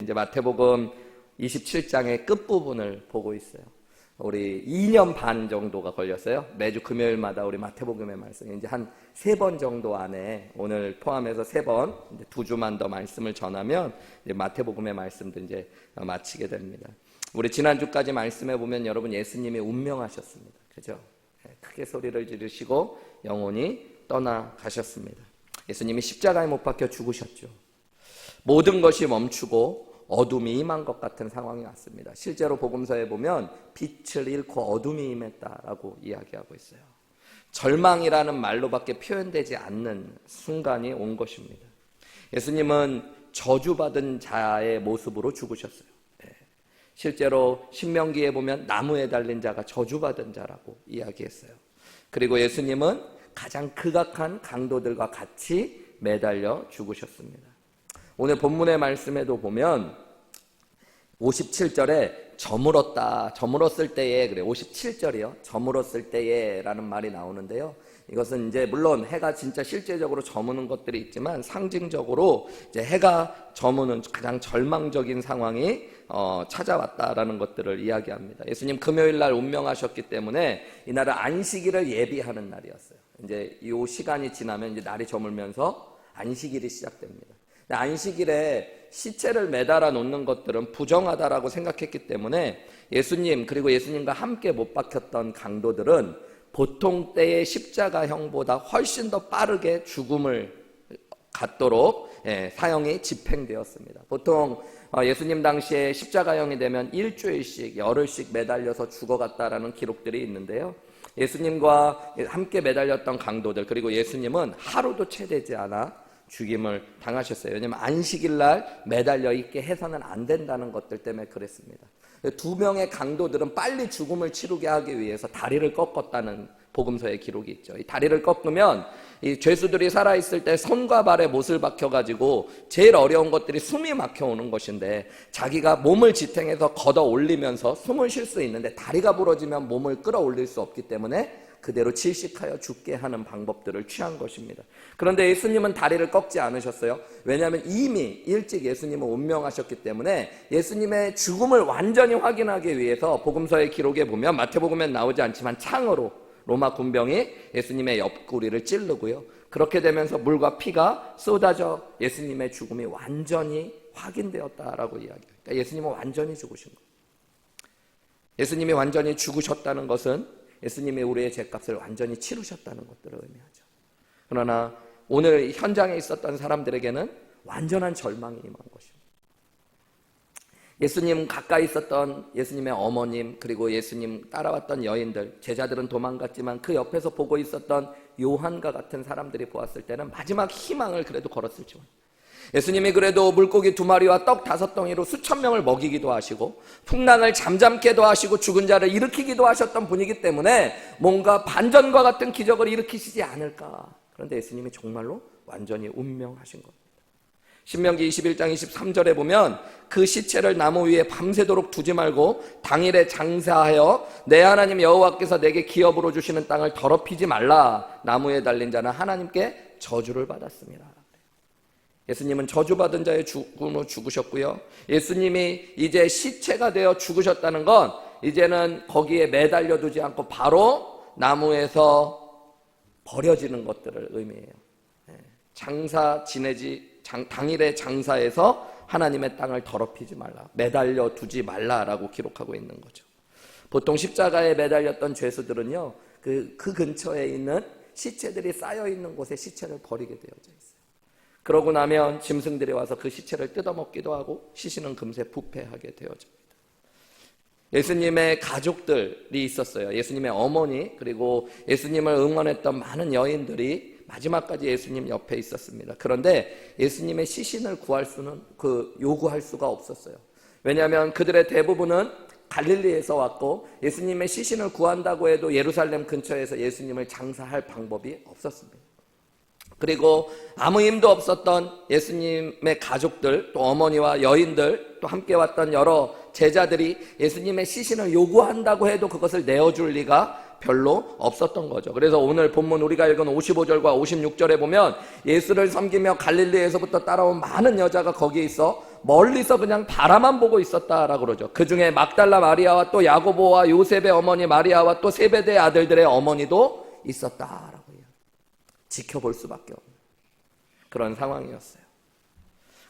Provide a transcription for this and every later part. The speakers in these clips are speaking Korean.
이제 마태복음 27장의 끝부분을 보고 있어요. 우리 2년 반 정도가 걸렸어요. 매주 금요일마다 우리 마태복음의 말씀 이제 한 3번 정도 안에 오늘 포함해서 3번, 2주만 더 말씀을 전하면 이제 마태복음의 말씀도 이제 마치게 됩니다. 우리 지난주까지 말씀해 보면 여러분 예수님이 운명하셨습니다. 그죠? 크게 소리를 지르시고 영원히 떠나가셨습니다. 예수님이 십자가에 못 박혀 죽으셨죠. 모든 것이 멈추고 어둠이 임한 것 같은 상황이 왔습니다. 실제로 복음서에 보면 빛을 잃고 어둠이 임했다라고 이야기하고 있어요. 절망이라는 말로밖에 표현되지 않는 순간이 온 것입니다. 예수님은 저주받은 자의 모습으로 죽으셨어요. 실제로 신명기에 보면 나무에 달린 자가 저주받은 자라고 이야기했어요. 그리고 예수님은 가장 극악한 강도들과 같이 매달려 죽으셨습니다. 오늘 본문의 말씀에도 보면 57절에 저물었다, 저물었을 때에, 그래 57절이요. 저물었을 때에 라는 말이 나오는데요. 이것은 이제 물론 해가 진짜 실제적으로 저무는 것들이 있지만 상징적으로 이제 해가 저무는 가장 절망적인 상황이 찾아왔다라는 것들을 이야기합니다. 예수님 금요일 날 운명하셨기 때문에 이날은 안식일을 예비하는 날이었어요. 이제 이 시간이 지나면 이제 날이 저물면서 안식일이 시작됩니다. 안식일에 시체를 매달아 놓는 것들은 부정하다라고 생각했기 때문에 예수님 그리고 예수님과 함께 못 박혔던 강도들은 보통 때의 십자가형보다 훨씬 더 빠르게 죽음을 갖도록 사형이 집행되었습니다. 보통 예수님 당시에 십자가형이 되면 일주일씩 열흘씩 매달려서 죽어갔다라는 기록들이 있는데요. 예수님과 함께 매달렸던 강도들 그리고 예수님은 하루도 채 되지 않아 죽임을 당하셨어요. 왜냐하면 안식일날 매달려 있게 해서는 안 된다는 것들 때문에 그랬습니다. 2명의 강도들은 빨리 죽음을 치르게 하기 위해서 다리를 꺾었다는 복음서에 기록이 있죠. 이 다리를 꺾으면 이 죄수들이 살아있을 때 손과 발에 못을 박혀가지고 제일 어려운 것들이 숨이 막혀오는 것인데 자기가 몸을 지탱해서 걷어 올리면서 숨을 쉴 수 있는데 다리가 부러지면 몸을 끌어올릴 수 없기 때문에 그대로 질식하여 죽게 하는 방법들을 취한 것입니다. 그런데 예수님은 다리를 꺾지 않으셨어요. 왜냐하면 이미 일찍 예수님은 운명하셨기 때문에 예수님의 죽음을 완전히 확인하기 위해서 복음서의 기록에 보면 마태복음엔 나오지 않지만 창으로 로마 군병이 예수님의 옆구리를 찌르고요. 그렇게 되면서 물과 피가 쏟아져 예수님의 죽음이 완전히 확인되었다라고 이야기해요. 그러니까 예수님은 완전히 죽으신 거예요. 예수님이 완전히 죽으셨다는 것은 예수님이 우리의 죄값을 완전히 치르셨다는 것들을 의미하죠. 그러나 오늘 현장에 있었던 사람들에게는 완전한 절망이 임한 것입니다. 예수님 가까이 있었던 예수님의 어머님 그리고 예수님 따라왔던 여인들 제자들은 도망갔지만 그 옆에서 보고 있었던 요한과 같은 사람들이 보았을 때는 마지막 희망을 그래도 걸었을지 모릅니다. 예수님이 그래도 물고기 2마리와 떡 5덩이로 수천 명을 먹이기도 하시고 풍랑을 잠잠케도 하시고 죽은 자를 일으키기도 하셨던 분이기 때문에 뭔가 반전과 같은 기적을 일으키시지 않을까. 그런데 예수님이 정말로 완전히 운명하신 겁니다. 신명기 21장 23절에 보면 그 시체를 나무 위에 밤새도록 두지 말고 당일에 장사하여 내 하나님 여호와께서 내게 기업으로 주시는 땅을 더럽히지 말라. 나무에 달린 자는 하나님께 저주를 받았습니다. 예수님은 저주받은 자의 죽음으로 죽으셨고요. 예수님이 이제 시체가 되어 죽으셨다는 건 이제는 거기에 매달려 두지 않고 바로 나무에서 버려지는 것들을 의미해요. 당일에 장사해서 하나님의 땅을 더럽히지 말라, 매달려 두지 말라라고 기록하고 있는 거죠. 보통 십자가에 매달렸던 죄수들은요, 그 근처에 있는 시체들이 쌓여 있는 곳에 시체를 버리게 되어져 있어요. 그러고 나면 짐승들이 와서 그 시체를 뜯어먹기도 하고 시신은 금세 부패하게 되어집니다. 예수님의 가족들이 있었어요. 예수님의 어머니 그리고 예수님을 응원했던 많은 여인들이 마지막까지 예수님 옆에 있었습니다. 그런데 예수님의 시신을 요구할 수가 없었어요. 왜냐하면 그들의 대부분은 갈릴리에서 왔고 예수님의 시신을 구한다고 해도 예루살렘 근처에서 예수님을 장사할 방법이 없었습니다. 그리고 아무 힘도 없었던 예수님의 가족들, 또 어머니와 여인들, 또 함께 왔던 여러 제자들이 예수님의 시신을 요구한다고 해도 그것을 내어줄 리가 별로 없었던 거죠. 그래서 오늘 본문 우리가 읽은 55절과 56절에 보면 예수를 섬기며 갈릴리에서부터 따라온 많은 여자가 거기에 있어 멀리서 그냥 바라만 보고 있었다라고 그러죠. 그 중에 막달라 마리아와 또 야고보와 요셉의 어머니 마리아와 또 세베대의 아들들의 어머니도 있었다라고 해요. 지켜볼 수밖에 없는 그런 상황이었어요.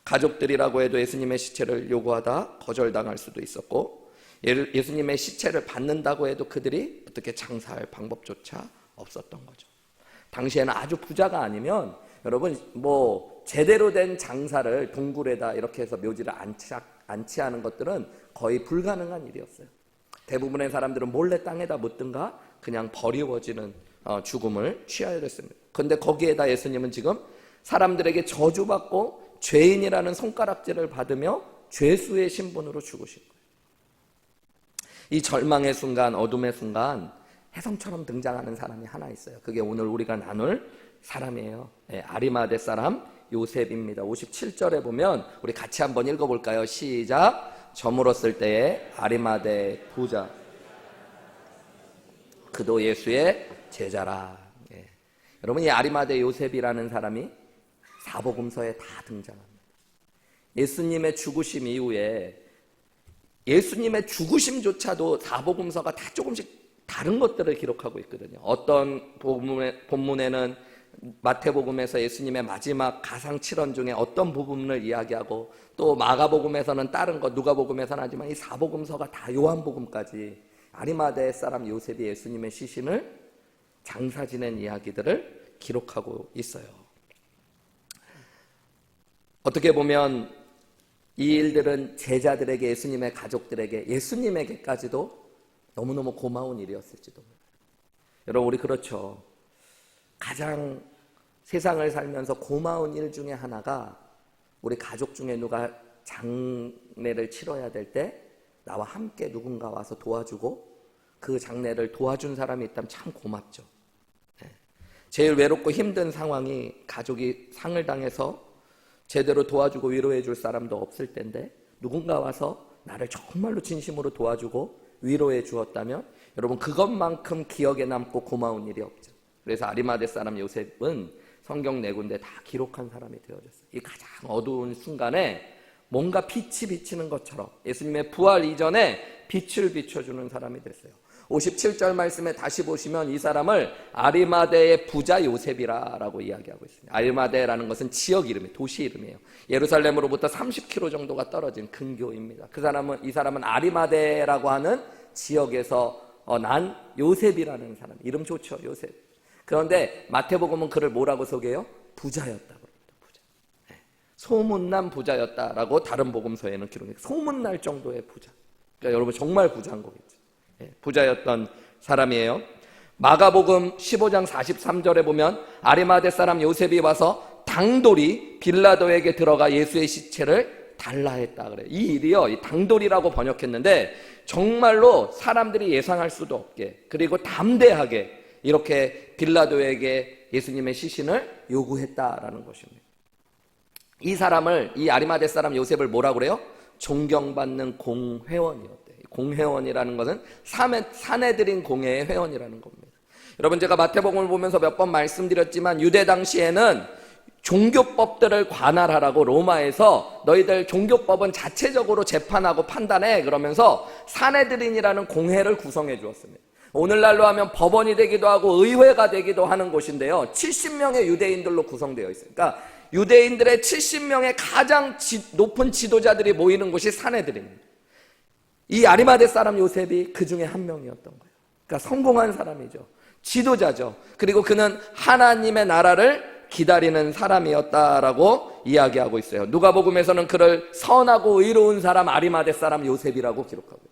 가족들이라고 해도 예수님의 시체를 요구하다 거절당할 수도 있었고, 예수님의 시체를 받는다고 해도 그들이 어떻게 장사할 방법조차 없었던 거죠. 당시에는 아주 부자가 아니면 여러분 제대로 된 장사를 동굴에다 이렇게 해서 묘지를 안치하는 것들은 거의 불가능한 일이었어요. 대부분의 사람들은 몰래 땅에다 묻든가 그냥 버리워지는 죽음을 취하야 됐습니다. 그런데 거기에다 예수님은 지금 사람들에게 저주받고 죄인이라는 손가락질을 받으며 죄수의 신분으로 죽으신 거예요. 이 절망의 순간, 어둠의 순간 혜성처럼 등장하는 사람이 하나 있어요. 그게 오늘 우리가 나눌 사람이에요. 아리마대 사람 요셉입니다. 57절에 보면 우리 같이 한번 읽어볼까요? 시작. 저물었을 때에 아리마대 부자, 그도 예수의 제자라. 여러분, 이 아리마대 요셉이라는 사람이 사복음서에 다 등장합니다. 예수님의 죽으심 이후에 예수님의 죽으심조차도 사복음서가 다 조금씩 다른 것들을 기록하고 있거든요. 어떤 본문에는 마태복음에서 예수님의 마지막 가상칠언 중에 어떤 부분을 이야기하고, 또 마가복음에서는 다른 것, 누가복음에서는 하지만 이 사복음서가 다 요한복음까지 아리마대 사람 요셉이 예수님의 시신을 장사 지낸 이야기들을 기록하고 있어요. 어떻게 보면 이 일들은 제자들에게, 예수님의 가족들에게, 예수님에게까지도 너무너무 고마운 일이었을지도 몰라요. 여러분, 우리 그렇죠. 가장 세상을 살면서 고마운 일 중에 하나가 우리 가족 중에 누가 장례를 치러야 될 때 나와 함께 누군가 와서 도와주고 그 장례를 도와준 사람이 있다면 참 고맙죠. 제일 외롭고 힘든 상황이 가족이 상을 당해서 제대로 도와주고 위로해 줄 사람도 없을 텐데 누군가 와서 나를 정말로 진심으로 도와주고 위로해 주었다면 여러분, 그것만큼 기억에 남고 고마운 일이 없죠. 그래서 아리마대 사람 요셉은 성경 네 군데 다 기록한 사람이 되어졌어요. 이 가장 어두운 순간에 뭔가 빛이 비치는 것처럼 예수님의 부활 이전에 빛을 비춰주는 사람이 됐어요. 57절 말씀에 다시 보시면 이 사람을 아리마대의 부자 요셉이라고 이야기하고 있습니다. 아리마대라는 것은 지역 이름이에요. 도시 이름이에요. 예루살렘으로부터 30km 정도가 떨어진 근교입니다. 이 사람은 아리마대라고 하는 지역에서 난 요셉이라는 사람. 이름 좋죠, 요셉. 그런데 마태복음은 그를 뭐라고 소개해요? 부자였다고 합니다. 부자. 소문난 부자였다라고 다른 복음서에는 기록해요. 소문날 정도의 부자. 그러니까 여러분, 정말 부자인 거겠죠. 부자였던 사람이에요. 마가복음 15장 43절에 보면 아리마대 사람 요셉이 와서 당돌이 빌라도에게 들어가 예수의 시체를 달라 했다 그래요. 이 일이요, 이 당돌이라고 번역했는데 정말로 사람들이 예상할 수도 없게, 그리고 담대하게 이렇게 빌라도에게 예수님의 시신을 요구했다라는 것입니다. 이 사람을, 이 아리마대 사람 요셉을 뭐라고 그래요? 존경받는 공회원이었대요. 공회원이라는 것은 사내들인 공회의 회원이라는 겁니다. 여러분, 제가 마태복음을 보면서 몇 번 말씀드렸지만 유대 당시에는 종교법들을 관할하라고 로마에서 너희들 종교법은 자체적으로 재판하고 판단해 그러면서 사내들인이라는 공회를 구성해 주었습니다. 오늘날로 하면 법원이 되기도 하고 의회가 되기도 하는 곳인데요, 70명의 유대인들로 구성되어 있어요. 그러니까 유대인들의 70명의 가장 높은 지도자들이 모이는 곳이 사내들입니다. 이 아리마대 사람 요셉이 그 중에 한 명이었던 거예요. 그러니까 성공한 사람이죠. 지도자죠. 그리고 그는 하나님의 나라를 기다리는 사람이었다라고 이야기하고 있어요. 누가복음에서는 그를 선하고 의로운 사람 아리마대 사람 요셉이라고 기록하고 있어요.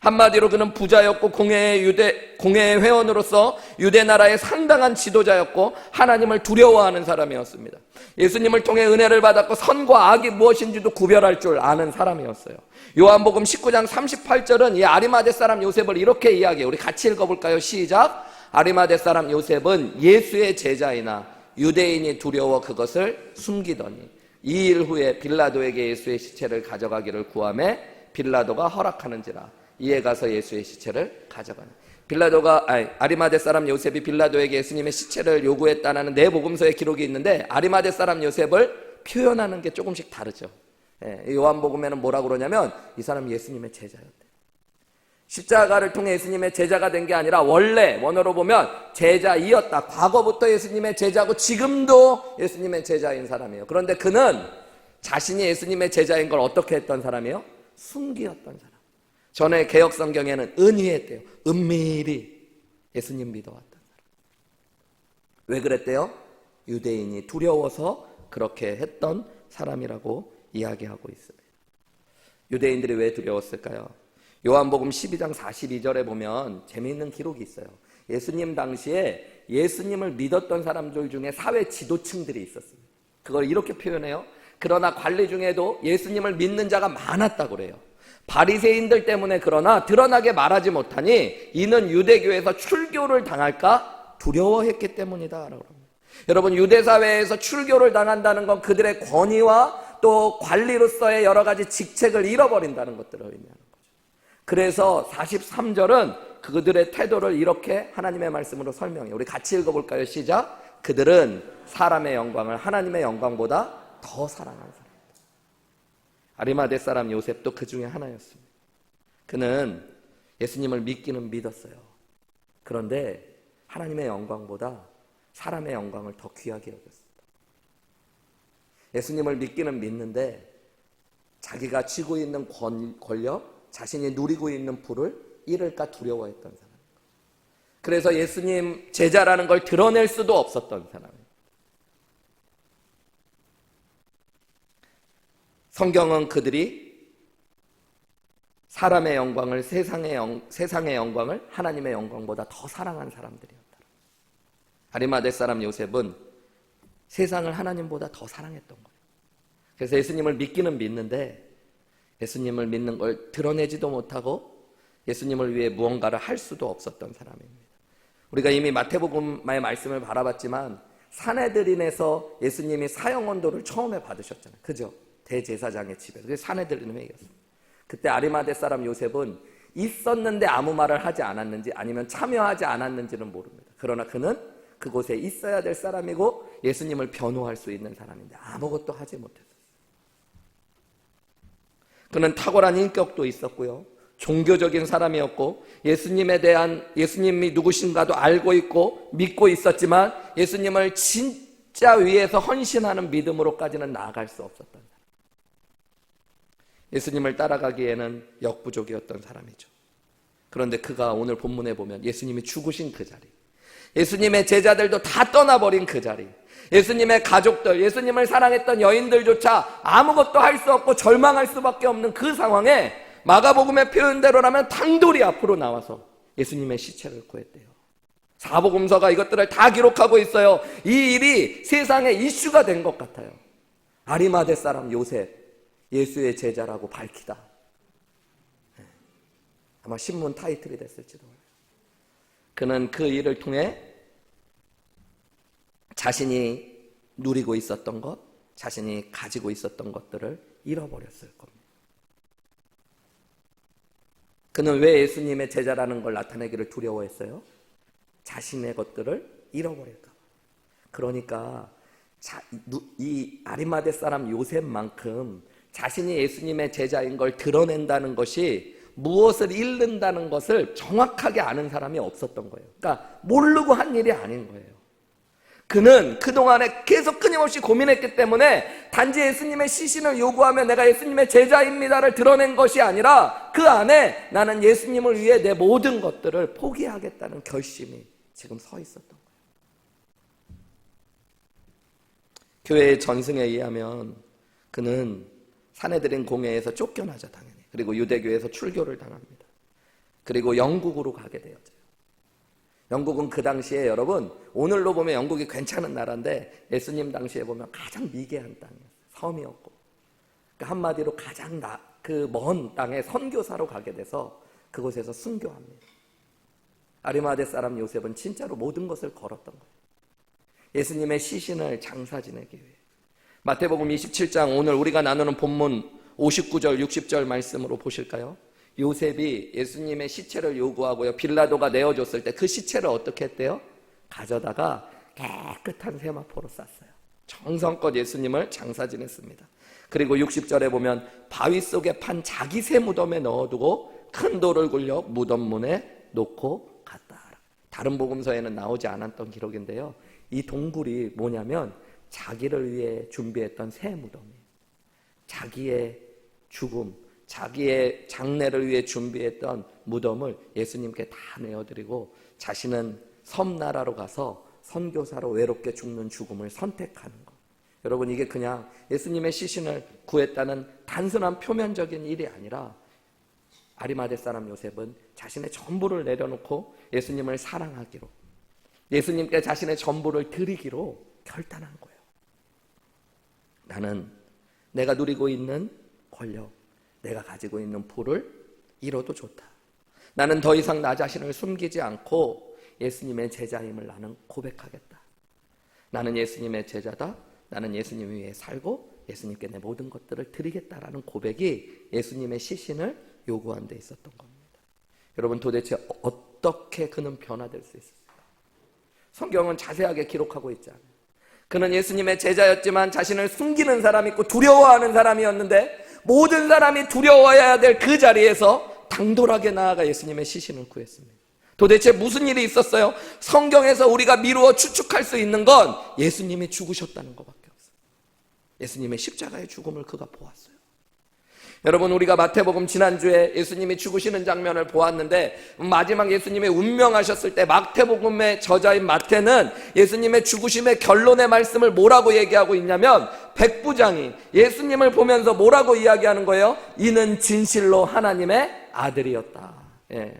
한마디로 그는 부자였고 공회의 회원으로서 유대 나라의 상당한 지도자였고 하나님을 두려워하는 사람이었습니다. 예수님을 통해 은혜를 받았고 선과 악이 무엇인지도 구별할 줄 아는 사람이었어요. 요한복음 19장 38절은 이 아리마대 사람 요셉을 이렇게 이야기해요. 우리 같이 읽어볼까요? 시작. 아리마대 사람 요셉은 예수의 제자이나 유대인이 두려워 그것을 숨기더니 이 일 후에 빌라도에게 예수의 시체를 가져가기를 구하매 빌라도가 허락하는지라 이에 가서 예수의 시체를 가져가는. 아리마대 사람 요셉이 빌라도에게 예수님의 시체를 요구했다는 네 복음서의 기록이 있는데 아리마대 사람 요셉을 표현하는 게 조금씩 다르죠. 요한복음에는 뭐라고 그러냐면 이 사람 예수님의 제자였대. 십자가를 통해 예수님의 제자가 된 게 아니라 원래 원어로 보면 제자이었다. 과거부터 예수님의 제자고 지금도 예수님의 제자인 사람이에요. 그런데 그는 자신이 예수님의 제자인 걸 어떻게 했던 사람이에요? 숨기었던 사람. 전에 개역성경에는 은희했대요. 은밀히 예수님 믿어왔던 사람. 왜 그랬대요? 유대인이 두려워서 그렇게 했던 사람이라고 이야기하고 있습니다. 유대인들이 왜 두려웠을까요? 요한복음 12장 42절에 보면 재미있는 기록이 있어요. 예수님 당시에 예수님을 믿었던 사람들 중에 사회 지도층들이 있었습니다. 그걸 이렇게 표현해요. 그러나 관리 중에도 예수님을 믿는 자가 많았다고 그래요. 바리새인들 때문에 그러나 드러나게 말하지 못하니 이는 유대교에서 출교를 당할까 두려워했기 때문이다 라고 합니다. 여러분, 유대사회에서 출교를 당한다는 건 그들의 권위와 또 관리로서의 여러 가지 직책을 잃어버린다는 것들을 의미하는 거죠. 그래서 43절은 그들의 태도를 이렇게 하나님의 말씀으로 설명해요. 우리 같이 읽어볼까요? 시작. 그들은 사람의 영광을 하나님의 영광보다 더 사랑하는 사람입니다. 아리마대 사람 요셉도 그 중에 하나였습니다. 그는 예수님을 믿기는 믿었어요. 그런데 하나님의 영광보다 사람의 영광을 더 귀하게 여겼습니다. 예수님을 믿기는 믿는데 자기가 쥐고 있는 권력, 자신이 누리고 있는 부를 잃을까 두려워했던 사람. 그래서 예수님 제자라는 걸 드러낼 수도 없었던 사람입니다. 성경은 그들이 사람의 영광을 세상의 영광을 하나님의 영광보다 더 사랑한 사람들이었다. 아리마대 사람 요셉은 세상을 하나님보다 더 사랑했던 거예요. 그래서 예수님을 믿기는 믿는데 예수님을 믿는 걸 드러내지도 못하고 예수님을 위해 무언가를 할 수도 없었던 사람입니다. 우리가 이미 마태복음의 말씀을 바라봤지만 산헤드린에서 예수님이 사형언도를 처음에 받으셨잖아요. 그죠? 대제사장의 집에서. 그게 산헤드린 회의였습니다. 그때 아리마대 사람 요셉은 있었는데 아무 말을 하지 않았는지 아니면 참여하지 않았는지는 모릅니다. 그러나 그는 그곳에 있어야 될 사람이고 예수님을 변호할 수 있는 사람인데 아무것도 하지 못했어요. 그는 탁월한 인격도 있었고요. 종교적인 사람이었고 예수님에 대한 예수님이 누구신가도 알고 있고 믿고 있었지만 예수님을 진짜 위해서 헌신하는 믿음으로까지는 나아갈 수 없었던 사람. 예수님을 따라가기에는 역부족이었던 사람이죠. 그런데 그가 오늘 본문에 보면 예수님이 죽으신 그 자리, 예수님의 제자들도 다 떠나버린 그 자리, 예수님의 가족들, 예수님을 사랑했던 여인들조차 아무것도 할 수 없고 절망할 수밖에 없는 그 상황에 마가복음의 표현대로라면 당돌이 앞으로 나와서 예수님의 시체를 구했대요. 사복음서가 이것들을 다 기록하고 있어요. 이 일이 세상에 이슈가 된 것 같아요. 아리마대 사람 요셉, 예수의 제자라고 밝히다. 아마 신문 타이틀이 됐을지도 몰라요. 그는 그 일을 통해 자신이 누리고 있었던 것, 자신이 가지고 있었던 것들을 잃어버렸을 겁니다. 그는 왜 예수님의 제자라는 걸 나타내기를 두려워했어요? 자신의 것들을 잃어버릴까 봐. 그러니까 이 아리마대 사람 요셉만큼 자신이 예수님의 제자인 걸 드러낸다는 것이 무엇을 잃는다는 것을 정확하게 아는 사람이 없었던 거예요. 그러니까 모르고 한 일이 아닌 거예요. 그는 그동안에 계속 끊임없이 고민했기 때문에 단지 예수님의 시신을 요구하며 내가 예수님의 제자입니다를 드러낸 것이 아니라 그 안에 나는 예수님을 위해 내 모든 것들을 포기하겠다는 결심이 지금 서 있었던 거예요. 교회의 전승에 의하면 그는 산헤드린 공회에서 쫓겨나죠, 당연히. 그리고 유대교에서 출교를 당합니다. 그리고 영국으로 가게 되었죠. 영국은 그 당시에 여러분, 오늘로 보면 영국이 괜찮은 나라인데 예수님 당시에 보면 가장 미개한 땅이었어요. 섬이었고. 그러니까 한마디로 가장 그 먼 땅에 선교사로 가게 돼서 그곳에서 순교합니다. 아리마대 사람 요셉은 진짜로 모든 것을 걸었던 거예요. 예수님의 시신을 장사 지내기 위해. 마태복음 27장 오늘 우리가 나누는 본문 59절 60절 말씀으로 보실까요? 요셉이 예수님의 시체를 요구하고요, 빌라도가 내어줬을 때 그 시체를 어떻게 했대요? 가져다가 깨끗한 세마포로 쌌어요. 정성껏 예수님을 장사 지냈습니다. 그리고 60절에 보면 바위 속에 판 자기 새 무덤에 넣어두고 큰 돌을 굴려 무덤 문에 놓고 갔다. 다른 복음서에는 나오지 않았던 기록인데요, 이 동굴이 뭐냐면 자기를 위해 준비했던 새 무덤이에요. 자기의 죽음, 자기의 장례를 위해 준비했던 무덤을 예수님께 다 내어드리고 자신은 섬나라로 가서 선교사로 외롭게 죽는 죽음을 선택하는 것. 여러분, 이게 그냥 예수님의 시신을 구했다는 단순한 표면적인 일이 아니라 아리마대 사람 요셉은 자신의 전부를 내려놓고 예수님을 사랑하기로, 예수님께 자신의 전부를 드리기로 결단한 거예요. 나는 내가 누리고 있는 권력, 내가 가지고 있는 부를 잃어도 좋다. 나는 더 이상 나 자신을 숨기지 않고 예수님의 제자임을 나는 고백하겠다. 나는 예수님의 제자다. 나는 예수님 위해 살고 예수님께 내 모든 것들을 드리겠다라는 고백이 예수님의 시신을 요구한 데 있었던 겁니다. 여러분, 도대체 어떻게 그는 변화될 수 있었을까? 성경은 자세하게 기록하고 있지 않아요. 그는 예수님의 제자였지만 자신을 숨기는 사람이 있고 두려워하는 사람이었는데 모든 사람이 두려워해야 될 그 자리에서 당돌하게 나아가 예수님의 시신을 구했습니다. 도대체 무슨 일이 있었어요? 성경에서 우리가 미루어 추측할 수 있는 건 예수님이 죽으셨다는 것밖에 없어요. 예수님의 십자가의 죽음을 그가 보았어요. 여러분, 우리가 마태복음 지난주에 예수님이 죽으시는 장면을 보았는데 마지막 예수님이 운명하셨을 때 마태복음의 저자인 마태는 예수님의 죽으심의 결론의 말씀을 뭐라고 얘기하고 있냐면, 백부장이 예수님을 보면서 뭐라고 이야기하는 거예요? 이는 진실로 하나님의 아들이었다.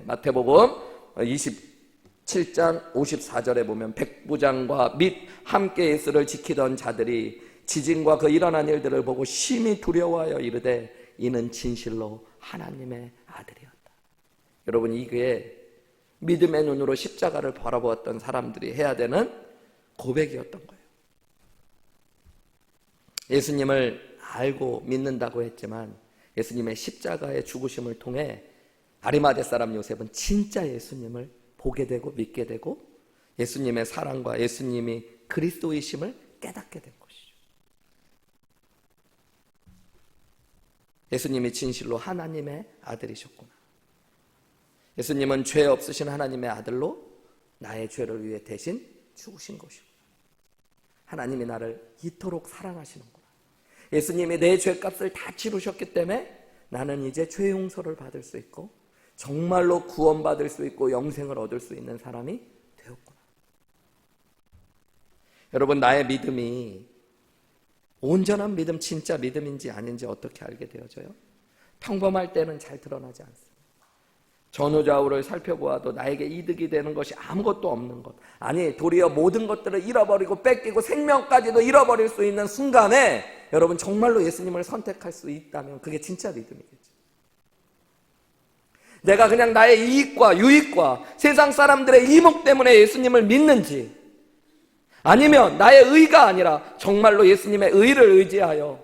마태복음 27장 54절에 보면 백부장과 및 함께 예수를 지키던 자들이 지진과 그 일어난 일들을 보고 심히 두려워하여 이르되 이는 진실로 하나님의 아들이었다. 여러분, 이게 믿음의 눈으로 십자가를 바라보았던 사람들이 해야 되는 고백이었던 거예요. 예수님을 알고 믿는다고 했지만 예수님의 십자가의 죽으심을 통해 아리마대 사람 요셉은 진짜 예수님을 보게 되고 믿게 되고 예수님의 사랑과 예수님이 그리스도이심을 깨닫게 된 것이죠. 예수님이 진실로 하나님의 아들이셨구나. 예수님은 죄 없으신 하나님의 아들로 나의 죄를 위해 대신 죽으신 것이구나. 하나님이 나를 이토록 사랑하시는구나. 예수님이 내 죄값을 다 치르셨기 때문에 나는 이제 죄 용서를 받을 수 있고 정말로 구원받을 수 있고 영생을 얻을 수 있는 사람이 되었구나. 여러분, 나의 믿음이 온전한 믿음, 진짜 믿음인지 아닌지 어떻게 알게 되어져요? 평범할 때는 잘 드러나지 않습니다. 전후좌우를 살펴보아도 나에게 이득이 되는 것이 아무것도 없는 것, 아니 도리어 모든 것들을 잃어버리고 뺏기고 생명까지도 잃어버릴 수 있는 순간에 여러분, 정말로 예수님을 선택할 수 있다면 그게 진짜 믿음이겠죠. 내가 그냥 나의 이익과 유익과 세상 사람들의 이목 때문에 예수님을 믿는지, 아니면 나의 의가 아니라 정말로 예수님의 의를 의지하여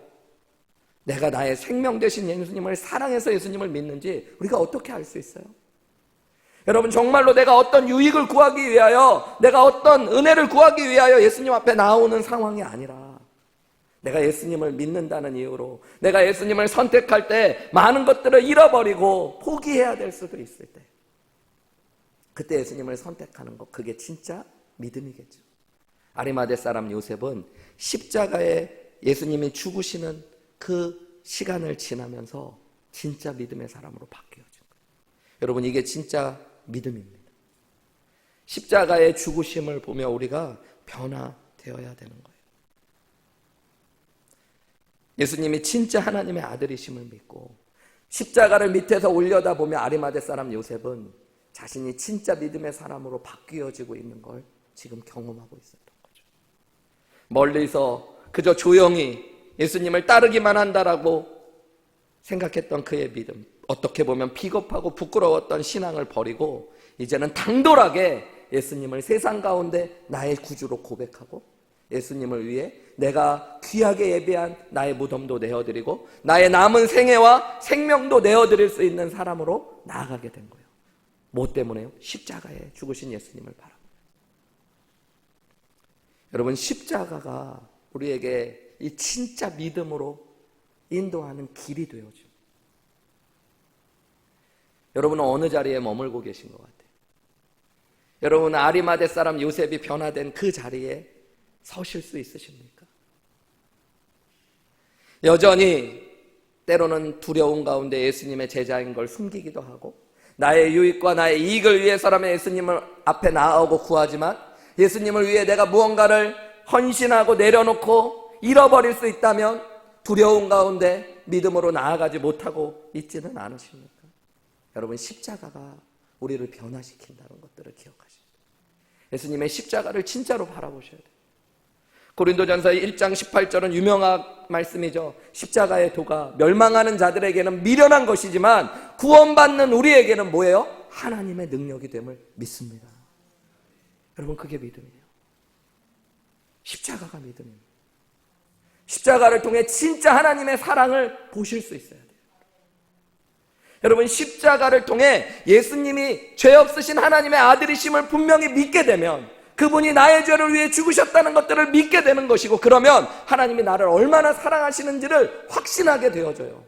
내가 나의 생명 되신 예수님을 사랑해서 예수님을 믿는지 우리가 어떻게 알 수 있어요? 여러분, 정말로 내가 어떤 유익을 구하기 위하여, 내가 어떤 은혜를 구하기 위하여 예수님 앞에 나오는 상황이 아니라 내가 예수님을 믿는다는 이유로 내가 예수님을 선택할 때 많은 것들을 잃어버리고 포기해야 될 수도 있을 때, 그때 예수님을 선택하는 것, 그게 진짜 믿음이겠죠. 아리마대 사람 요셉은 십자가에 예수님이 죽으시는 그 시간을 지나면서 진짜 믿음의 사람으로 바뀌어진 거예요. 여러분, 이게 진짜 믿음입니다. 십자가의 죽으심을 보며 우리가 변화되어야 되는 거예요. 예수님이 진짜 하나님의 아들이심을 믿고 십자가를 밑에서 올려다보며 아리마대 사람 요셉은 자신이 진짜 믿음의 사람으로 바뀌어지고 있는 걸 지금 경험하고 있었던 거죠. 멀리서 그저 조용히 예수님을 따르기만 한다라고 생각했던 그의 믿음, 어떻게 보면 비겁하고 부끄러웠던 신앙을 버리고 이제는 당돌하게 예수님을 세상 가운데 나의 구주로 고백하고 예수님을 위해 내가 귀하게 예배한 나의 무덤도 내어드리고 나의 남은 생애와 생명도 내어드릴 수 있는 사람으로 나아가게 된 거예요. 뭐 때문에요? 십자가에 죽으신 예수님을 바라보고. 여러분, 십자가가 우리에게 이 진짜 믿음으로 인도하는 길이 되어줍니다. 여러분은 어느 자리에 머물고 계신 것 같아요? 여러분은 아리마대 사람 요셉이 변화된 그 자리에 서실 수 있으십니까? 여전히 때로는 두려운 가운데 예수님의 제자인 걸 숨기기도 하고, 나의 유익과 나의 이익을 위해서라면 예수님을 앞에 나아오고 구하지만, 예수님을 위해 내가 무언가를 헌신하고 내려놓고 잃어버릴 수 있다면 두려운 가운데 믿음으로 나아가지 못하고 있지는 않으십니까? 여러분, 십자가가 우리를 변화시킨다는 것들을 기억하십시오. 예수님의 십자가를 진짜로 바라보셔야 돼요. 고린도전서 1장 18절은 유명한 말씀이죠. 십자가의 도가 멸망하는 자들에게는 미련한 것이지만 구원받는 우리에게는 뭐예요? 하나님의 능력이 됨을 믿습니다. 여러분, 그게 믿음이에요. 십자가가 믿음입니다. 십자가를 통해 진짜 하나님의 사랑을 보실 수 있어야 돼요. 여러분, 십자가를 통해 예수님이 죄 없으신 하나님의 아들이심을 분명히 믿게 되면, 그분이 나의 죄를 위해 죽으셨다는 것들을 믿게 되는 것이고, 그러면 하나님이 나를 얼마나 사랑하시는지를 확신하게 되어져요.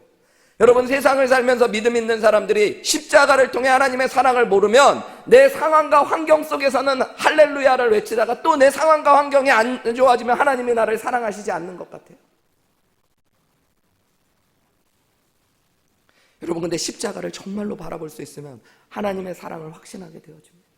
여러분, 세상을 살면서 믿음 있는 사람들이 십자가를 통해 하나님의 사랑을 모르면 내 상황과 환경 속에서는 할렐루야를 외치다가 또 내 상황과 환경이 안 좋아지면 하나님이 나를 사랑하시지 않는 것 같아요. 여러분, 근데 십자가를 정말로 바라볼 수 있으면 하나님의 사랑을 확신하게 되어집니다.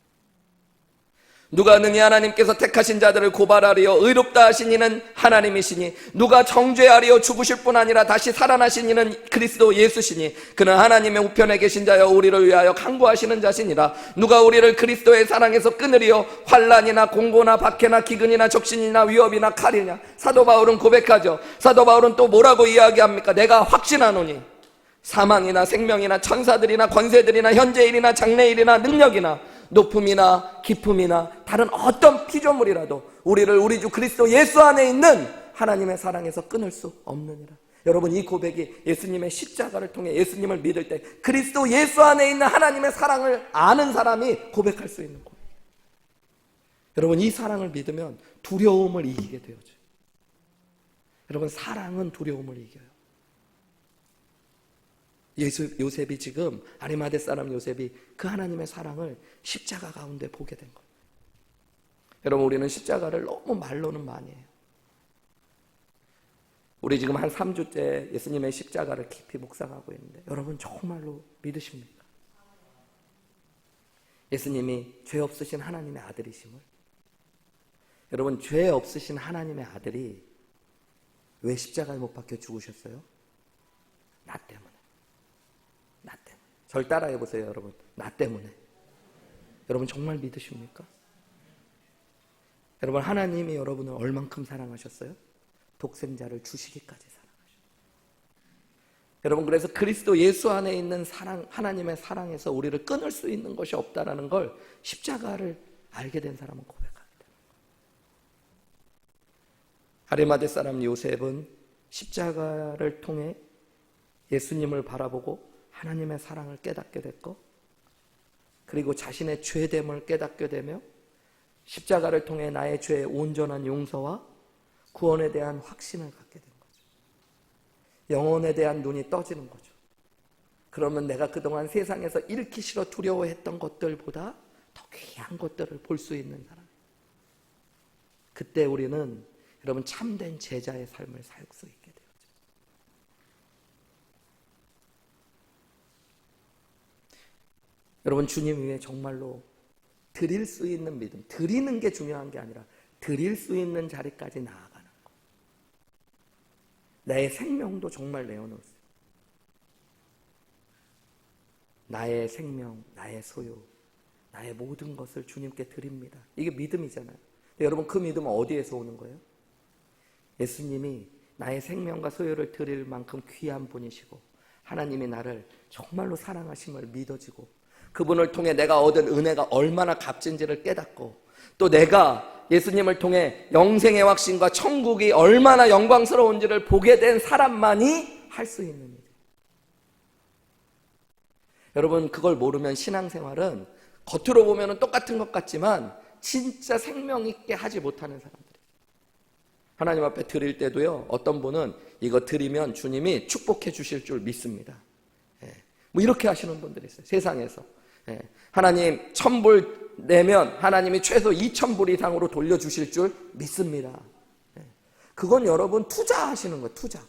누가 능히 하나님께서 택하신 자들을 고발하리요 의롭다 하신 이는 하나님이시니, 누가 정죄하리요 죽으실 뿐 아니라 다시 살아나신 이는 그리스도 예수시니, 그는 하나님의 우편에 계신 자여 우리를 위하여 간구하시는 자시니라. 누가 우리를 그리스도의 사랑에서 끊으리요? 환난이나 공고나 박해나 기근이나 적신이나 위협이나 칼이냐. 사도 바울은 고백하죠. 사도 바울은 또 뭐라고 이야기합니까? 내가 확신하노니 사망이나 생명이나 천사들이나 권세들이나 현재일이나 장래일이나 능력이나 높음이나 깊음이나 다른 어떤 피조물이라도 우리를 우리 주 그리스도 예수 안에 있는 하나님의 사랑에서 끊을 수 없느니라. 여러분, 이 고백이 예수님의 십자가를 통해 예수님을 믿을 때 그리스도 예수 안에 있는 하나님의 사랑을 아는 사람이 고백할 수 있는 고백이에요. 여러분, 이 사랑을 믿으면 두려움을 이기게 되어져요. 여러분, 사랑은 두려움을 이겨요. 요셉이 지금, 아리마대 사람 요셉이 그 하나님의 사랑을 십자가 가운데 보게 된 거예요. 여러분, 우리는 십자가를 너무 말로는 많이 해요. 우리 지금 한 3주째 예수님의 십자가를 깊이 묵상하고 있는데, 여러분 정말로 믿으십니까? 예수님이 죄 없으신 하나님의 아들이심을. 여러분, 죄 없으신 하나님의 아들이 왜 십자가에 못 박혀 죽으셨어요? 나 때문에. 나 때문에. 절 따라해 보세요, 여러분. 나 때문에. 여러분 정말 믿으십니까? 여러분, 하나님이 여러분을 얼만큼 사랑하셨어요? 독생자를 주시기까지 사랑하셨어요. 여러분, 그래서 그리스도 예수 안에 있는 사랑, 하나님의 사랑에서 우리를 끊을 수 있는 것이 없다라는 걸 십자가를 알게 된 사람은 고백하게 됩니다. 아리마대 사람 요셉은 십자가를 통해 예수님을 바라보고 하나님의 사랑을 깨닫게 됐고, 그리고 자신의 죄됨을 깨닫게 되며 십자가를 통해 나의 죄의 온전한 용서와 구원에 대한 확신을 갖게 된 거죠. 영혼에 대한 눈이 떠지는 거죠. 그러면 내가 그동안 세상에서 잃기 싫어 두려워했던 것들보다 더 귀한 것들을 볼 수 있는 사람. 그때 우리는 여러분 참된 제자의 삶을 살 수 있게 돼요. 여러분, 주님 위에 정말로 드릴 수 있는 믿음, 드리는 게 중요한 게 아니라 드릴 수 있는 자리까지 나아가는 것. 나의 생명도 정말 내어놓으세요. 나의 생명, 나의 소유, 나의 모든 것을 주님께 드립니다. 이게 믿음이잖아요. 근데 여러분, 그 믿음은 어디에서 오는 거예요? 예수님이 나의 생명과 소유를 드릴 만큼 귀한 분이시고, 하나님이 나를 정말로 사랑하심을 믿어지고, 그분을 통해 내가 얻은 은혜가 얼마나 값진지를 깨닫고, 또 내가 예수님을 통해 영생의 확신과 천국이 얼마나 영광스러운지를 보게 된 사람만이 할 수 있는 일이에요. 여러분, 그걸 모르면 신앙생활은 겉으로 보면 똑같은 것 같지만 진짜 생명 있게 하지 못하는 사람들이에요. 하나님 앞에 드릴 때도요, 어떤 분은 이거 드리면 주님이 축복해 주실 줄 믿습니다. 뭐 이렇게 하시는 분들이 있어요, 세상에서. 하나님 1,000불 내면 하나님이 최소 2,000불 이상으로 돌려주실 줄 믿습니다. 그건 여러분 투자하시는 거예요, 투자.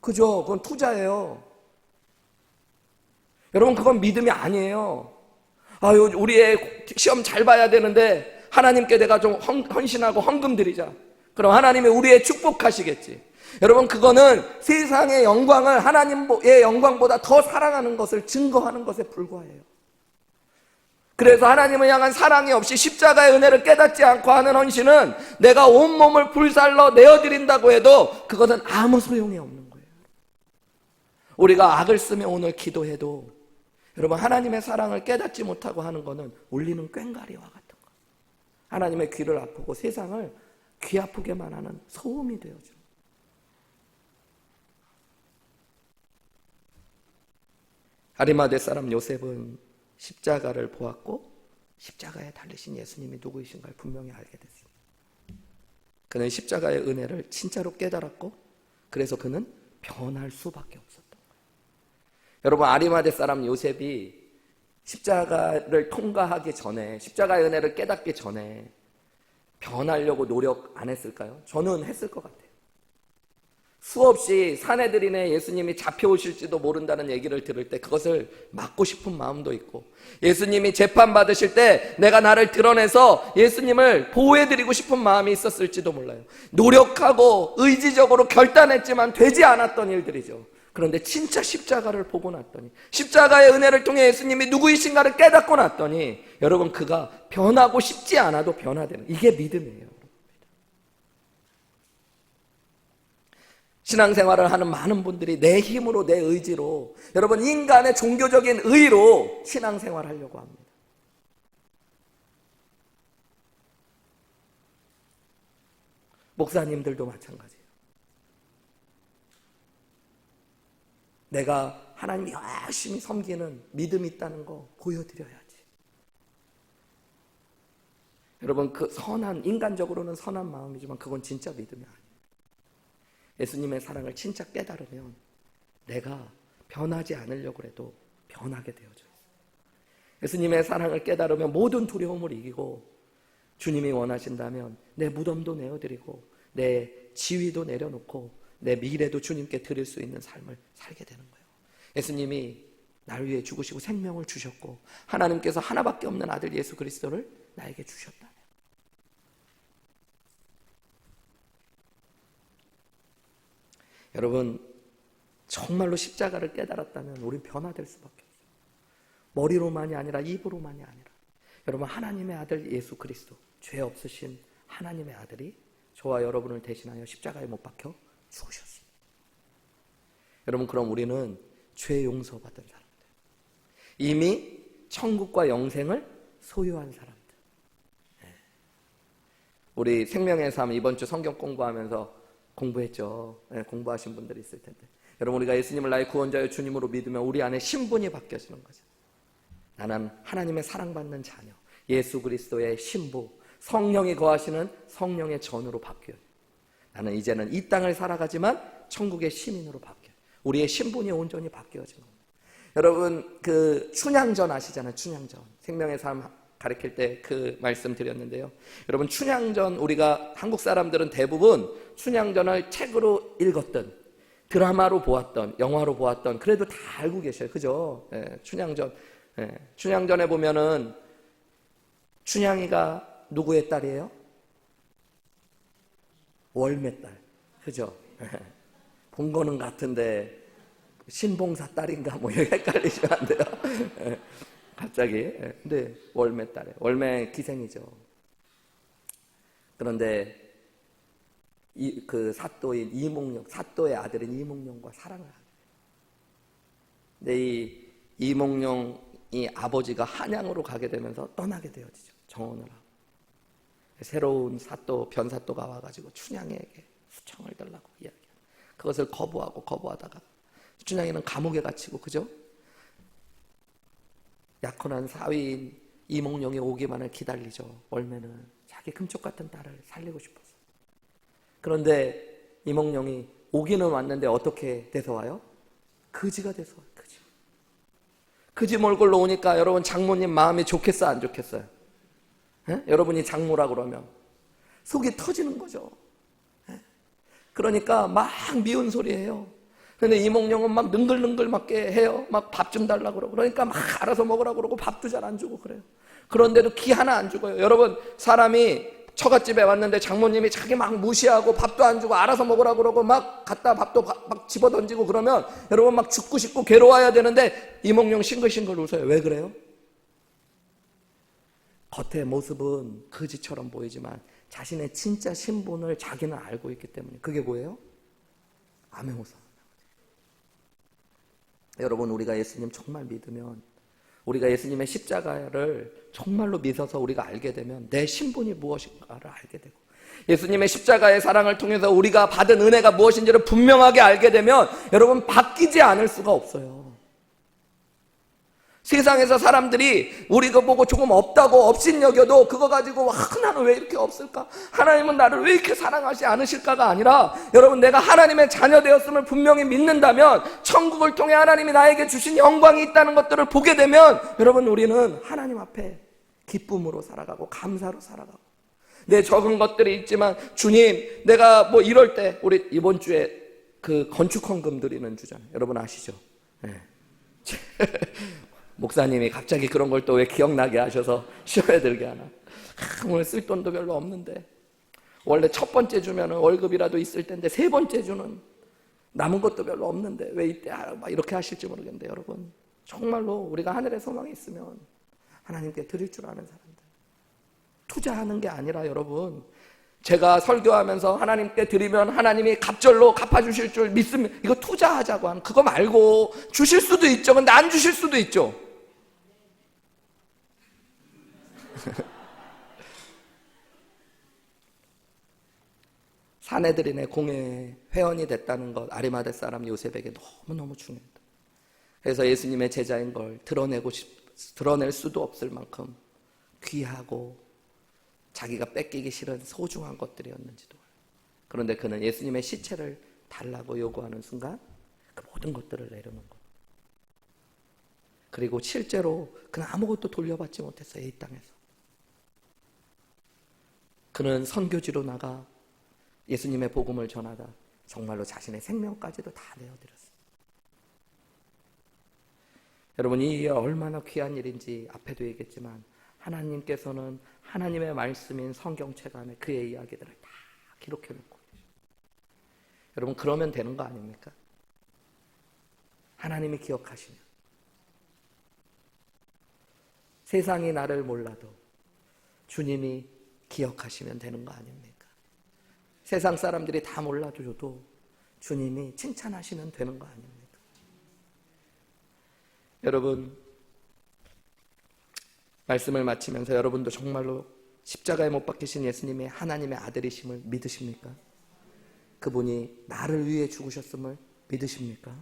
그죠? 그건 투자예요. 여러분, 그건 믿음이 아니에요. 아유, 우리 애 시험 잘 봐야 되는데 하나님께 내가 좀 헌신하고 헌금 드리자. 그럼 하나님이 우리 애 축복하시겠지. 여러분, 그거는 세상의 영광을 하나님의 영광보다 더 사랑하는 것을 증거하는 것에 불과해요. 그래서 하나님을 향한 사랑이 없이 십자가의 은혜를 깨닫지 않고 하는 헌신은 내가 온몸을 불살러 내어드린다고 해도 그것은 아무 소용이 없는 거예요. 우리가 악을 쓰며 오늘 기도해도 여러분, 하나님의 사랑을 깨닫지 못하고 하는 것은 울리는 꽹과리와 같은 거. 하나님의 귀를 아프고 세상을 귀 아프게만 하는 소음이 되어져. 아리마대 사람 요셉은 십자가를 보았고 십자가에 달리신 예수님이 누구이신가를 분명히 알게 됐습니다. 그는 십자가의 은혜를 진짜로 깨달았고 그래서 그는 변할 수밖에 없었던 거예요. 여러분, 아리마대 사람 요셉이 십자가를 통과하기 전에, 십자가의 은혜를 깨닫기 전에 변하려고 노력 안 했을까요? 저는 했을 것 같아요. 수없이 사내들이네 예수님이 잡혀오실지도 모른다는 얘기를 들을 때 그것을 막고 싶은 마음도 있고, 예수님이 재판받으실 때 내가 나를 드러내서 예수님을 보호해드리고 싶은 마음이 있었을지도 몰라요. 노력하고 의지적으로 결단했지만 되지 않았던 일들이죠. 그런데 진짜 십자가를 보고 났더니, 십자가의 은혜를 통해 예수님이 누구이신가를 깨닫고 났더니 여러분, 그가 변하고 싶지 않아도 변화되는, 이게 믿음이에요. 신앙생활을 하는 많은 분들이 내 힘으로, 내 의지로, 여러분, 인간의 종교적인 의로 신앙생활을 하려고 합니다. 목사님들도 마찬가지예요. 내가 하나님 열심히 섬기는 믿음이 있다는 거 보여드려야지. 여러분, 그 선한, 인간적으로는 선한 마음이지만 그건 진짜 믿음이 아니에요. 예수님의 사랑을 진짜 깨달으면 내가 변하지 않으려고 해도 변하게 되어져 있어요. 예수님의 사랑을 깨달으면 모든 두려움을 이기고, 주님이 원하신다면 내 무덤도 내어드리고 내 지위도 내려놓고 내 미래도 주님께 드릴 수 있는 삶을 살게 되는 거예요. 예수님이 나를 위해 죽으시고 생명을 주셨고 하나님께서 하나밖에 없는 아들 예수 그리스도를 나에게 주셨다면, 여러분, 정말로 십자가를 깨달았다면 우린 변화될 수밖에 없어요. 머리로만이 아니라 입으로만이 아니라, 여러분, 하나님의 아들 예수 그리스도, 죄 없으신 하나님의 아들이 저와 여러분을 대신하여 십자가에 못 박혀 죽으셨습니다. 여러분, 그럼 우리는 죄 용서받은 사람들, 이미 천국과 영생을 소유한 사람들. 우리 생명의 삶 이번 주 성경 공부하면서 공부했죠. 공부하신 분들이 있을 텐데, 여러분, 우리가 예수님을 나의 구원자여 주님으로 믿으면 우리 안에 신분이 바뀌어지는 거죠. 나는 하나님의 사랑받는 자녀, 예수 그리스도의 신부, 성령이 거하시는 성령의 전으로 바뀌어요. 나는 이제는 이 땅을 살아가지만 천국의 시민으로 바뀌어요. 우리의 신분이 온전히 바뀌어지는 겁니다. 여러분, 그 춘향전 아시잖아요. 춘향전. 생명의 삶 가르칠 때 그 말씀 드렸는데요. 여러분, 춘향전, 우리가 한국 사람들은 대부분 춘향전을 책으로 읽었던, 드라마로 보았던, 영화로 보았던, 그래도 다 알고 계셔요. 그죠? 춘향전. 춘향전에 보면은 춘향이가 누구의 딸이에요? 월매딸. 그죠? 본 거는 같은데 신봉사 딸인가 뭐 헷갈리시면 안 돼요. 갑자기. 근데 월매딸이에요. 월매 기생이죠. 그런데 그 사또인 이몽룡, 사또의 아들인 이몽룡과 사랑을 하게 돼요. 근데 이 이몽룡이 아버지가 한양으로 가게 되면서 떠나게 되어지죠. 정원을 하고. 새로운 사또, 변사또가 와가지고 춘향에게 수청을 달라고 이야기해요. 그것을 거부하다가 춘향이는 감옥에 갇히고, 그죠? 약혼한 사위인 이몽룡이 오기만을 기다리죠. 월매는 자기 금쪽 같은 딸을 살리고 싶었어요. 그런데 이몽룡이 오기는 왔는데 어떻게 돼서 와요? 거지가 돼서 와요. 거지 몰골로 오니까 여러분 장모님 마음이 좋겠어요, 안 좋겠어요? 예? 여러분이 장모라 그러면 속이 터지는 거죠. 예? 그러니까 막 미운 소리 해요. 근데 이몽룡은 막 능글능글 맞게 해요. 막 밥 좀 달라고 그러고. 그러니까 막 알아서 먹으라고 그러고 밥도 잘 안 주고 그래요. 그런데도 기 하나 안 주고요. 여러분, 사람이 처갓집에 왔는데 장모님이 자기 막 무시하고 밥도 안 주고 알아서 먹으라고 그러고 막 갖다 밥도 막 집어 던지고 그러면 여러분 막 죽고 싶고 괴로워야 되는데 이몽룡 싱글싱글 웃어요. 왜 그래요? 겉의 모습은 거지처럼 보이지만 자신의 진짜 신분을 자기는 알고 있기 때문에. 그게 뭐예요? 암행어사. 여러분, 우리가 예수님 정말 믿으면, 우리가 예수님의 십자가를 정말로 믿어서 우리가 알게 되면 내 신분이 무엇인가를 알게 되고, 예수님의 십자가의 사랑을 통해서 우리가 받은 은혜가 무엇인지를 분명하게 알게 되면 여러분 바뀌지 않을 수가 없어요. 세상에서 사람들이 우리 거 보고 조금 없다고 업신여겨도 그거 가지고 나는 왜 이렇게 없을까? 하나님은 나를 왜 이렇게 사랑하지 않으실까가 아니라, 여러분, 내가 하나님의 자녀 되었음을 분명히 믿는다면, 천국을 통해 하나님이 나에게 주신 영광이 있다는 것들을 보게 되면 여러분, 우리는 하나님 앞에 기쁨으로 살아가고 감사로 살아가고, 내 적은 것들이 있지만 주님, 내가 뭐 이럴 때, 우리 이번 주에 그 건축헌금 드리는 주잖아요. 여러분 아시죠? 네. 목사님이 갑자기 그런 걸 또 왜 기억나게 하셔서 쉬어야 들게 하나. 오늘 쓸 돈도 별로 없는데, 원래 첫 번째 주면 월급이라도 있을 텐데 세 번째 주는 남은 것도 별로 없는데 왜 이때 막 이렇게 하실지 모르겠는데, 여러분 정말로 우리가 하늘에 소망이 있으면 하나님께 드릴 줄 아는 사람들, 투자하는 게 아니라, 여러분, 제가 설교하면서 하나님께 드리면 하나님이 갑절로 갚아주실 줄 믿으면 이거 투자하자고 하는 그거 말고, 주실 수도 있죠. 근데 안 주실 수도 있죠. 사내들인의 공회 회원이 됐다는 것, 아리마대 사람 요셉에게 너무너무 중요했다. 그래서 예수님의 제자인 걸 드러낼 수도 없을 만큼 귀하고 자기가 뺏기기 싫은 소중한 것들이었는지도 몰라요. 그런데 그는 예수님의 시체를 달라고 요구하는 순간 그 모든 것들을 내려놓은 것. 그리고 실제로 그는 아무것도 돌려받지 못했어요. 이 땅에서. 그는 선교지로 나가 예수님의 복음을 전하다 정말로 자신의 생명까지도 다 내어드렸어요. 여러분, 이 일이 얼마나 귀한 일인지 앞에도 얘기했지만, 하나님께서는 하나님의 말씀인 성경책 안에 그의 이야기들을 다 기록해 놓고 계셔요. 여러분, 그러면 되는 거 아닙니까? 하나님이 기억하시면. 세상이 나를 몰라도 주님이 기억하시면 되는 거 아닙니까? 세상 사람들이 다 몰라줘도 주님이 칭찬하시면 되는 거 아닙니까? 여러분, 말씀을 마치면서 여러분도 정말로 십자가에 못 박히신 예수님의 하나님의 아들이심을 믿으십니까? 그분이 나를 위해 죽으셨음을 믿으십니까?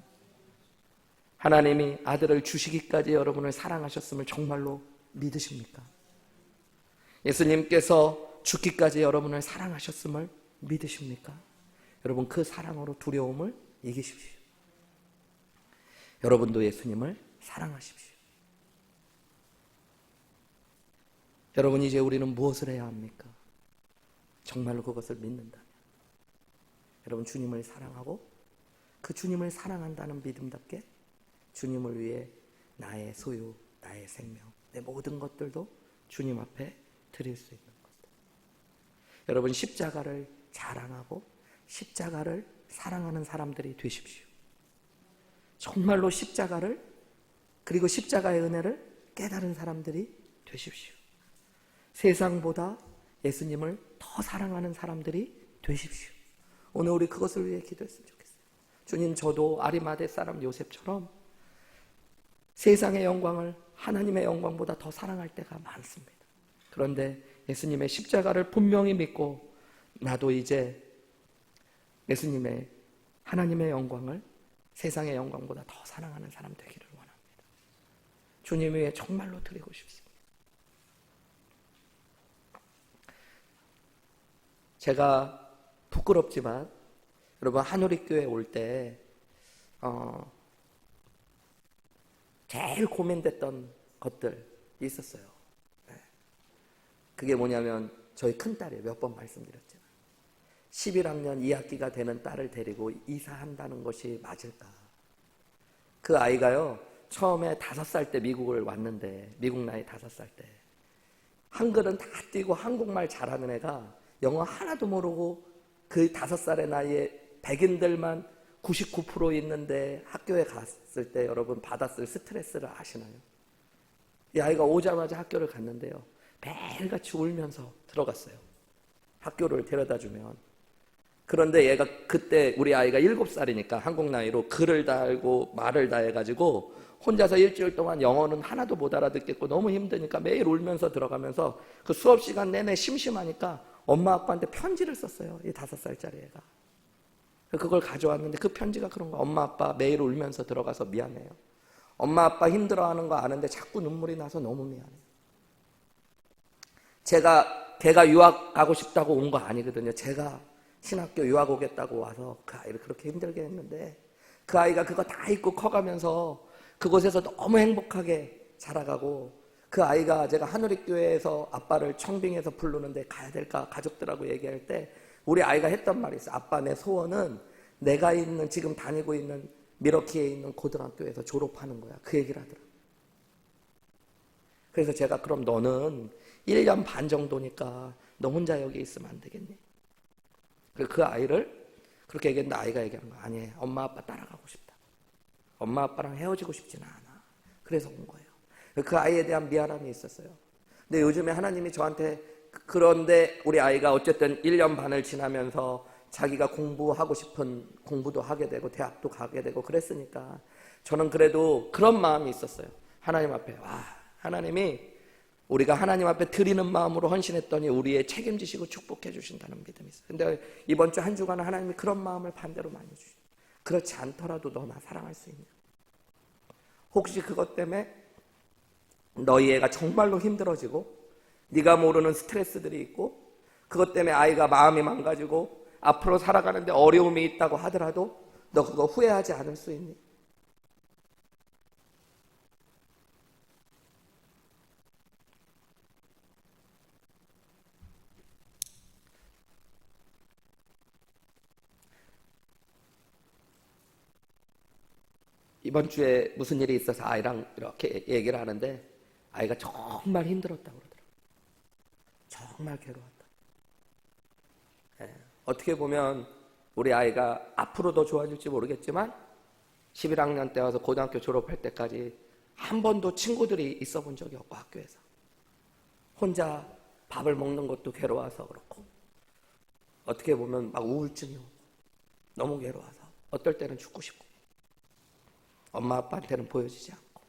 하나님이 아들을 주시기까지 여러분을 사랑하셨음을 정말로 믿으십니까? 예수님께서 죽기까지 여러분을 사랑하셨음을 믿으십니까? 여러분, 그 사랑으로 두려움을 이기십시오. 여러분도 예수님을 사랑하십시오. 여러분, 이제 우리는 무엇을 해야 합니까? 정말로 그것을 믿는다면, 여러분, 주님을 사랑하고 그 주님을 사랑한다는 믿음답게 주님을 위해 나의 소유, 나의 생명, 내 모든 것들도 주님 앞에 드릴 수 있는 것. 여러분, 십자가를 자랑하고 십자가를 사랑하는 사람들이 되십시오. 정말로 십자가를, 그리고 십자가의 은혜를 깨달은 사람들이 되십시오. 세상보다 예수님을 더 사랑하는 사람들이 되십시오. 오늘 우리 그것을 위해 기도했으면 좋겠어요. 주님, 저도 아리마대 사람 요셉처럼 세상의 영광을 하나님의 영광보다 더 사랑할 때가 많습니다. 그런데 예수님의 십자가를 분명히 믿고, 나도 이제 예수님의 하나님의 영광을 세상의 영광보다 더 사랑하는 사람 되기를 원합니다. 주님 위해 정말로 드리고 싶습니다. 제가 부끄럽지만 여러분 한우리교회 올 때 제일 고민됐던 것들이 있었어요. 그게 뭐냐면 저희 큰딸이에요. 몇 번 말씀드렸지만 11학년 2학기가 되는 딸을 데리고 이사한다는 것이 맞을까? 그 아이가요 처음에 5살 때 미국을 왔는데 미국 나이 5살 때 한글은 다 띄고 한국말 잘하는 애가 영어 하나도 모르고 그 5살의 나이에 백인들만 99% 있는데 학교에 갔을 때 여러분 받았을 스트레스를 아시나요? 이 아이가 오자마자 학교를 갔는데요 매일같이 울면서 들어갔어요. 학교를 데려다주면. 그런데 얘가 그때 우리 아이가 7살이니까 한국 나이로 글을 다 알고 말을 다 해가지고 혼자서 일주일 동안 영어는 하나도 못 알아듣겠고 너무 힘드니까 매일 울면서 들어가면서 그 수업 시간 내내 심심하니까 엄마 아빠한테 편지를 썼어요. 이 5살짜리 애가. 그걸 가져왔는데 그 편지가 그런 거야. 엄마 아빠 매일 울면서 들어가서 미안해요. 엄마 아빠 힘들어하는 거 아는데 자꾸 눈물이 나서 너무 미안해요. 걔가 유학 가고 싶다고 온 거 아니거든요. 제가 신학교 유학 오겠다고 와서 그 아이를 그렇게 힘들게 했는데 그 아이가 그거 다 잊고 커가면서 그곳에서 너무 행복하게 자라가고 그 아이가 제가 한우리교회에서 아빠를 청빙해서 부르는데 가야 될까 가족들하고 얘기할 때 우리 아이가 했던 말이 있어요. 아빠 내 소원은 내가 있는 지금 다니고 있는 미러키에 있는 고등학교에서 졸업하는 거야. 그 얘기를 하더라고요. 그래서 제가 그럼 너는 1년 반 정도니까 너 혼자 여기 있으면 안 되겠니? 그 아이를 그렇게 얘기했는데 아이가 얘기한 거 아니에요. 엄마 아빠 따라가고 싶다. 엄마 아빠랑 헤어지고 싶지는 않아. 그래서 온 거예요. 그 아이에 대한 미안함이 있었어요. 근데 요즘에 하나님이 저한테 그런데 우리 아이가 어쨌든 1년 반을 지나면서 자기가 공부하고 싶은 공부도 하게 되고 대학도 가게 되고 그랬으니까 저는 그래도 그런 마음이 있었어요. 하나님 앞에 하나님이 우리가 하나님 앞에 드리는 마음으로 헌신했더니 우리의 책임지시고 축복해 주신다는 믿음이 있어요. 근데 이번 주 한 주간은 하나님이 그런 마음을 반대로 많이 주시죠. 그렇지 않더라도 너 나 사랑할 수 있냐? 혹시 그것 때문에 너희 애가 정말로 힘들어지고 네가 모르는 스트레스들이 있고 그것 때문에 아이가 마음이 망가지고 앞으로 살아가는데 어려움이 있다고 하더라도 너 그거 후회하지 않을 수 있니? 이번 주에 무슨 일이 있어서 아이랑 이렇게 얘기를 하는데 아이가 정말 힘들었다고 그러더라고요. 정말 괴로웠다. 어떻게 보면 우리 아이가 앞으로 더 좋아질지 모르겠지만 11학년 때 와서 고등학교 졸업할 때까지 한 번도 친구들이 있어 본 적이 없고 학교에서 혼자 밥을 먹는 것도 괴로워서 그렇고 어떻게 보면 막 우울증이 오고 너무 괴로워서 어떨 때는 죽고 싶고 엄마 아빠한테는 보여지지 않고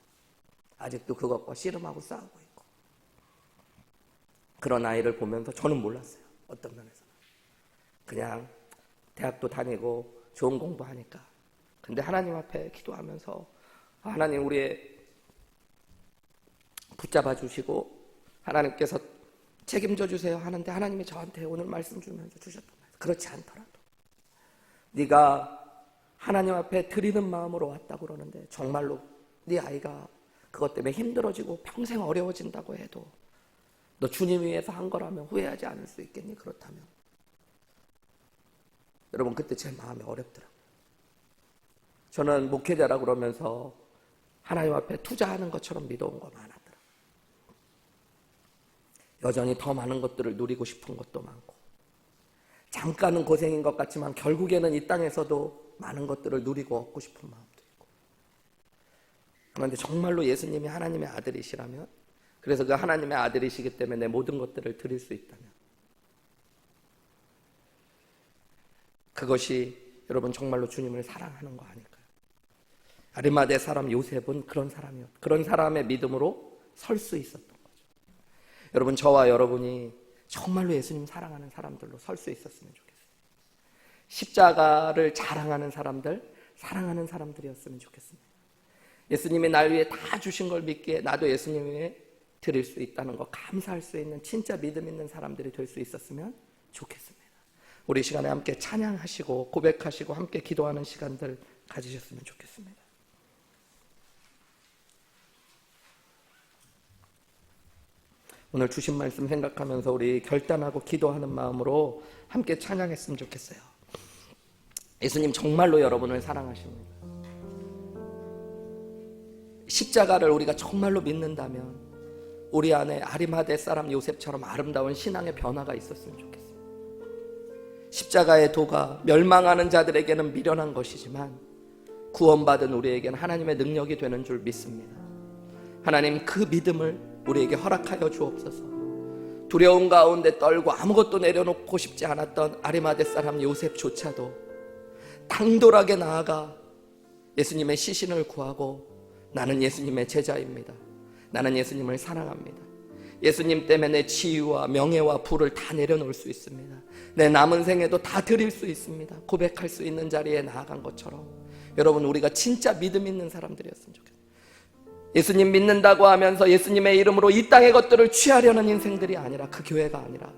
아직도 그것과 씨름하고 싸우고 있고 그런 아이를 보면서 저는 몰랐어요. 어떤 면에서는 그냥 대학도 다니고 좋은 공부하니까 근데 하나님 앞에 기도하면서 하나님 우리의 붙잡아 주시고 하나님께서 책임져 주세요 하는데 하나님이 저한테 오늘 말씀 주면서 주셨단 말이에요. 그렇지 않더라도 네가 하나님 앞에 드리는 마음으로 왔다고 그러는데 정말로 네 아이가 그것 때문에 힘들어지고 평생 어려워진다고 해도 너 주님 위해서 한 거라면 후회하지 않을 수 있겠니? 그렇다면 여러분 그때 제 마음이 어렵더라고요. 저는 목회자라 그러면서 하나님 앞에 투자하는 것처럼 믿어온 거 많았더라고요. 여전히 더 많은 것들을 누리고 싶은 것도 많고 잠깐은 고생인 것 같지만 결국에는 이 땅에서도 많은 것들을 누리고 얻고 싶은 마음도 있고 그런데 정말로 예수님이 하나님의 아들이시라면 그래서 그 하나님의 아들이시기 때문에 내 모든 것들을 드릴 수 있다면 그것이 여러분 정말로 주님을 사랑하는 거 아닐까요? 아리마대 사람 요셉은 그런 사람이었고 그런 사람의 믿음으로 설 수 있었던 거죠. 여러분 저와 여러분이 정말로 예수님 사랑하는 사람들로 설 수 있었으면 좋겠어요. 십자가를 자랑하는 사람들, 사랑하는 사람들이었으면 좋겠습니다. 예수님이 날 위해 다 주신 걸 믿기에 나도 예수님 위해 드릴 수 있다는 거 감사할 수 있는 진짜 믿음 있는 사람들이 될 수 있었으면 좋겠습니다. 우리 시간에 함께 찬양하시고 고백하시고 함께 기도하는 시간들 가지셨으면 좋겠습니다. 오늘 주신 말씀 생각하면서 우리 결단하고 기도하는 마음으로 함께 찬양했으면 좋겠어요. 예수님 정말로 여러분을 사랑하십니다. 십자가를 우리가 정말로 믿는다면 우리 안에 아리마대 사람 요셉처럼 아름다운 신앙의 변화가 있었으면 좋겠어요. 십자가의 도가 멸망하는 자들에게는 미련한 것이지만 구원받은 우리에게는 하나님의 능력이 되는 줄 믿습니다. 하나님, 그 믿음을 우리에게 허락하여 주옵소서. 두려움 가운데 떨고 아무것도 내려놓고 싶지 않았던 아리마대 사람 요셉조차도 당돌하게 나아가 예수님의 시신을 구하고 나는 예수님의 제자입니다. 나는 예수님을 사랑합니다. 예수님 때문에 내 지위와 명예와 부를 다 내려놓을 수 있습니다. 내 남은 생에도 다 드릴 수 있습니다. 고백할 수 있는 자리에 나아간 것처럼 여러분, 우리가 진짜 믿음 있는 사람들이었으면 좋겠어요. 예수님 믿는다고 하면서 예수님의 이름으로 이 땅의 것들을 취하려는 인생들이 아니라, 그 교회가 아니라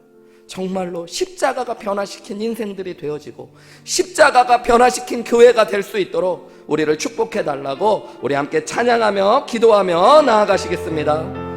정말로 십자가가 변화시킨 인생들이 되어지고 십자가가 변화시킨 교회가 될 수 있도록 우리를 축복해 달라고 우리 함께 찬양하며 기도하며 나아가시겠습니다.